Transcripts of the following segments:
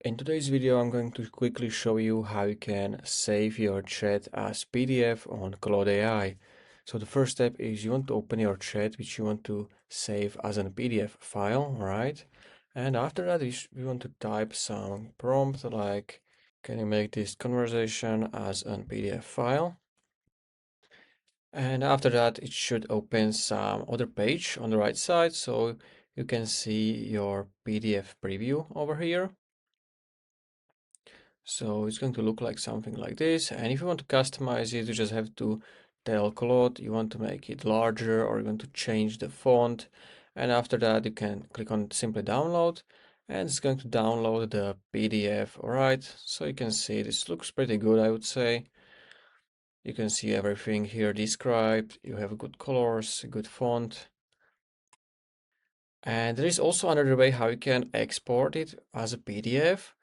In today's video, I'm going to quickly show you how you can save your chat as PDF on Claude AI. So the first step is you want to open your chat, which you want to save as a PDF file, right? And after that, we want to type some prompt like, can you make this conversation as a PDF file? And after that, it should open some other page on the right side, so you can see your PDF preview over here. So it's going to look like something like this. And if you want to customize it, you just have to tell Claude you want to make it larger or you want to change the font. And after that, you can click on simply download and it's going to download the PDF. All right. So you can see this looks pretty good, I would say. You can see everything here described. You have good colors, good font. And there is also another way how you can export it as a PDF.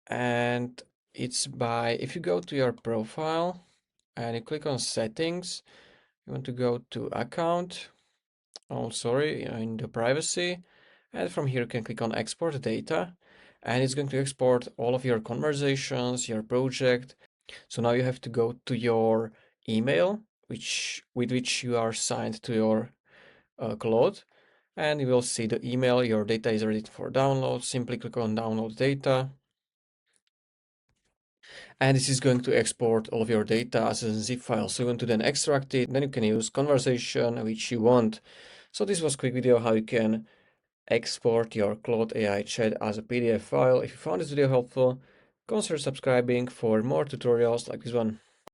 And it's by, if you go to your profile and you click on settings, you want to go to account, in the privacy, and from here you can click on export data, and it's going to export all of your conversations, your project. So now you have to go to your email, with which you are signed to your Claude, and you will see the email. Your data is ready for download. Simply click on download data. And this is going to export all of your data as a zip file. So you want to then extract it, then you can use conversation which you want. So this was a quick video how you can export your Claude AI chat as a PDF file. If you found this video helpful, consider subscribing for more tutorials like this one.